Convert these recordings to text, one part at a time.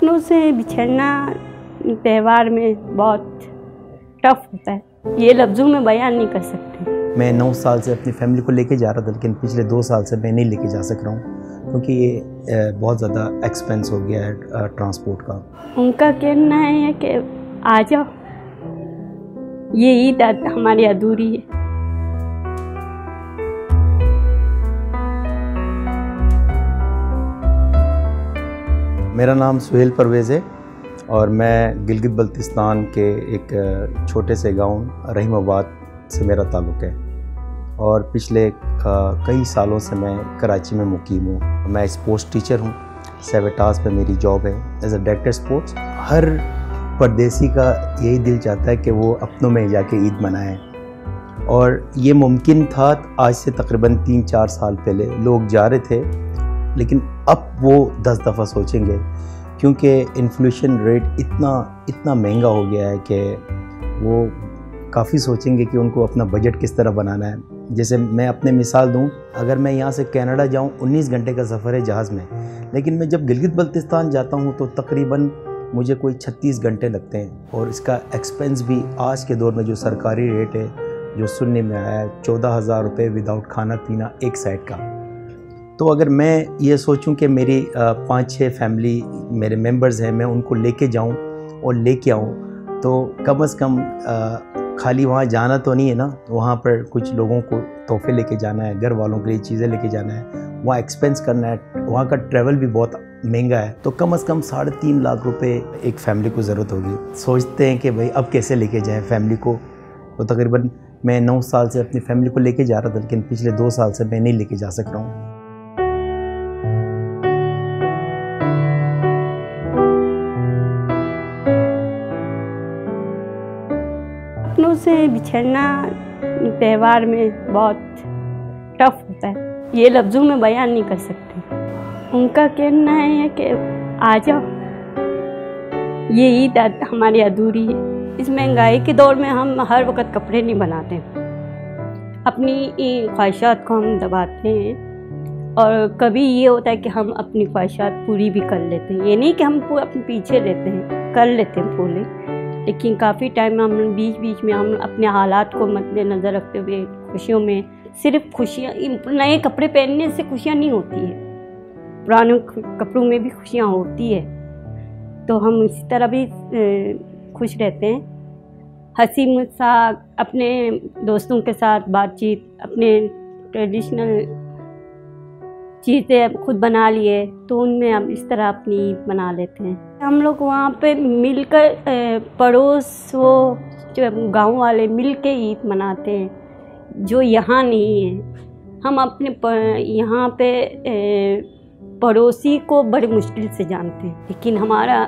अपनों से बिछड़ना त्यौहार में बहुत टफ होता है, ये लफ्ज़ों में बयान नहीं कर सकते। मैं 9 साल से अपनी फैमिली को लेके जा रहा था, लेकिन पिछले 2 साल से मैं नहीं लेके जा सक रहा हूँ क्योंकि ये बहुत ज़्यादा एक्सपेंस हो गया है ट्रांसपोर्ट का। उनका कहना है कि आ जाओ, ये ईद हमारी अधूरी है। मेरा नाम सुहेल परवेज़ है और मैं गिलगित बल्तिस्तान के एक छोटे से गांव रहीमाबाद से मेरा ताल्लुक़ है और पिछले कई सालों से मैं कराची में मुकीम हूँ। मैं स्पोर्ट्स टीचर हूँ, सेवेटास में मेरी जॉब है एज अ डायरेक्टर स्पोर्ट्स। हर परदेसी का यही दिल चाहता है कि वो अपनों में जाके ईद मनाएं और ये मुमकिन था आज से तकरीबन 3-4 साल पहले लोग जा रहे थे, लेकिन अब वो 10 दफ़ा सोचेंगे क्योंकि इन्फ्लेशन रेट इतना महंगा हो गया है कि वो काफ़ी सोचेंगे कि उनको अपना बजट किस तरह बनाना है। जैसे मैं अपने मिसाल दूं, अगर मैं यहाँ से कनाडा जाऊँ 19 घंटे का सफ़र है जहाज़ में, लेकिन मैं जब गिलगित बल्तिस्तान जाता हूँ तो तकरीबन मुझे कोई 36 घंटे लगते हैं और इसका एक्सपेंस भी आज के दौर में जो सरकारी रेट है जो सुनने में आया है 14,000 रुपये विदाउट खाना पीना एक साइड का। तो अगर मैं ये सोचूं कि मेरी 5-6 फैमिली मेरे मेंबर्स हैं, मैं उनको लेके जाऊं और लेके आऊं, तो कम से कम खाली वहाँ जाना तो नहीं है ना, वहाँ पर कुछ लोगों को तोहफे लेके जाना है, घर वालों के लिए चीज़ें लेके जाना है, वहाँ एक्सपेंस करना है, वहाँ का ट्रैवल भी बहुत महंगा है, तो कम से कम 3.5 लाख रुपए एक फ़ैमिली को ज़रूरत होगी। सोचते हैं कि भाई अब कैसे लेके जाएं फैमिली को, तो तकरीबन मैं 9 साल से अपनी फैमिली को लेके जा रहा था, लेकिन पिछले 2 साल से मैं नहीं लेके जा सक रहा हूँ। अपनों से बिछड़ना त्यौहार में बहुत टफ होता है, ये लफ्ज़ों में बयान नहीं कर सकते। उनका कहना है कि आ जाओ, ये ईद हमारी अधूरी है। इस महंगाई के दौर में हम हर वक्त कपड़े नहीं बनाते, अपनी ख्वाहिशात को हम दबाते हैं और कभी ये होता है कि हम अपनी ख्वाहिशात पूरी भी कर लेते हैं। ये नहीं कि हम अपने पीछे रहते हैं, कर लेते हैं पूरे, लेकिन काफ़ी टाइम में हम बीच में हम अपने हालात को मद्देनज़र रखते हुए खुशियों में, सिर्फ खुशियाँ नए कपड़े पहनने से खुशियाँ नहीं होती है, पुराने कपड़ों में भी खुशियाँ होती है। तो हम इसी तरह भी खुश रहते हैं, हंसी मजाक, अपने दोस्तों के साथ बातचीत, अपने ट्रेडिशनल चीज़ें खुद बना लिए तो उनमें हम इस तरह अपनी ईद मना लेते हैं। हम लोग वहाँ पे मिलकर पड़ोस वो जो गांव वाले मिल के ईद मनाते हैं, जो यहाँ नहीं है। हम अपने यहाँ पे पड़ोसी को बड़ी मुश्किल से जानते हैं, लेकिन हमारा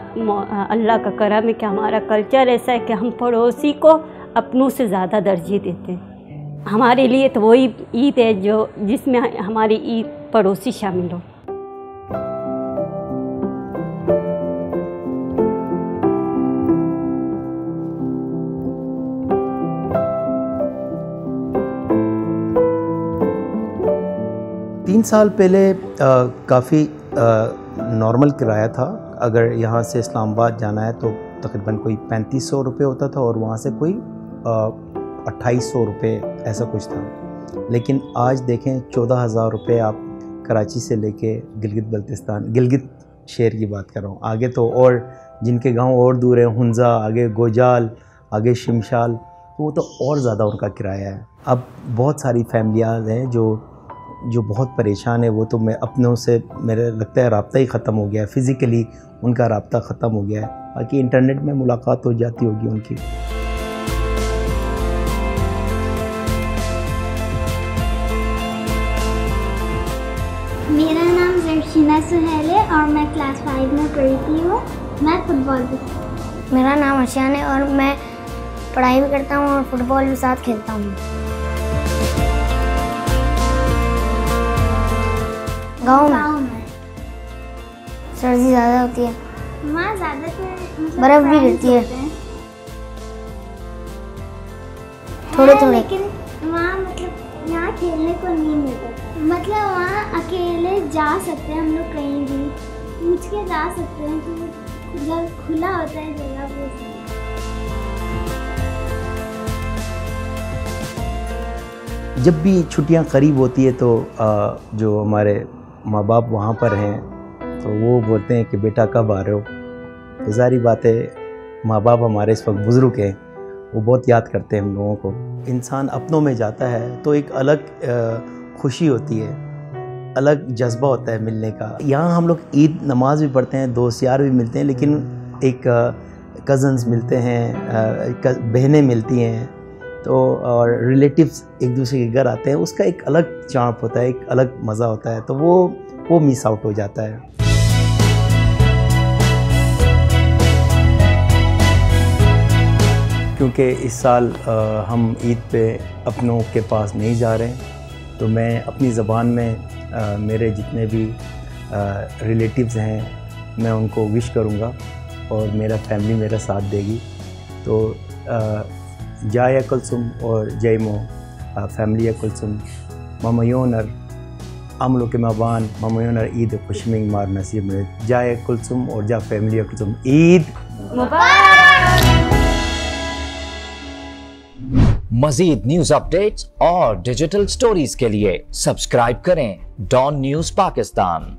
अल्लाह का करम है कि हमारा कल्चर ऐसा है कि हम पड़ोसी को अपनों से ज़्यादा तरजीह देते हैं। हमारे लिए तो वही ईद है जो जिसमें हमारी ईद पड़ोसी शामिल हो। तीन साल पहले काफ़ी नॉर्मल किराया था। अगर यहाँ से इस्लामाबाद जाना है तो तकरीबन कोई 3500 रुपये होता था और वहाँ से कोई 2800 रुपये ऐसा कुछ था। लेकिन आज देखें 14,000 रुपये आप कराची से लेके गिलगित बल्तिस्तान, गिलगित शहर की बात कर रहा हूँ, आगे तो और जिनके गांव और दूर हैं, हुंजा, आगे गोजाल, आगे शिमशाल, तो वो तो और ज़्यादा उनका किराया है। अब बहुत सारी फैमिलियाँ हैं जो बहुत परेशान है। वो तो मैं अपनों से मेरे लगता है राब्ता ही ख़त्म हो गया है, फ़िज़िकली उनका राब्ता ख़त्म हो गया है, बाकी इंटरनेट में मुलाकात हो जाती होगी उनकी। मेरा नाम जर्शीना सुहेल है और मैं क्लास 5 में पढ़ती हूँ। मैं फुटबॉल भी। मेरा नाम अर्शियान है और मैं पढ़ाई भी करता हूँ और फुटबॉल भी साथ खेलता हूँ। गाँव में सर्दी ज़्यादा होती है, वहाँ ज़्यादातर बर्फ़ भी गिरती है थोड़े थोड़े, लेकिन वहाँ मतलब यहाँ खेलने को नहीं मिलता। मतलब वहाँ अकेले जा सकते हैं हम लोग, कहीं भी पूछ के जा सकते हैं, तो खुला होता है जगह वो सब। जब भी छुट्टियां करीब होती है तो जो हमारे माँ बाप वहाँ पर हैं तो वो बोलते हैं कि बेटा कब आ रहे हो। तो ज़ाहिर बात है माँ बाप हमारे इस वक्त बुज़ुर्ग हैं, वो बहुत याद करते हैं हम लोगों को। इंसान अपनों में जाता है तो एक अलग खुशी होती है, अलग जज्बा होता है मिलने का। यहाँ हम लोग ईद नमाज भी पढ़ते हैं, दोस्त यार भी मिलते हैं, लेकिन एक कज़न्स मिलते हैं, बहनें मिलती हैं, तो और रिलेटिव्स एक दूसरे के घर आते हैं, उसका एक अलग चाँप होता है, एक अलग मज़ा होता है, तो वो मिस आउट हो जाता है। क्योंकि इस साल हम ईद पे अपनों के पास नहीं जा रहे हैं, तो मैं अपनी ज़बान में मेरे जितने भी रिलेटिव्स हैं मैं उनको विश करूँगा और मेरा फैमिली मेरा साथ देगी। तो जाया कुलसुम और जयमो फैमिली कुलसुम ममयोनर अमलो के मबान ममयोनर ईद खुशमिंग मार नसीब में जाया कुलसुम और जा फैमिली कुलसुम ईद मुबारक। मज़ीद न्यूज़ अपडेट्स और डिजिटल स्टोरीज के लिए सब्सक्राइब करें डॉन न्यूज़ पाकिस्तान।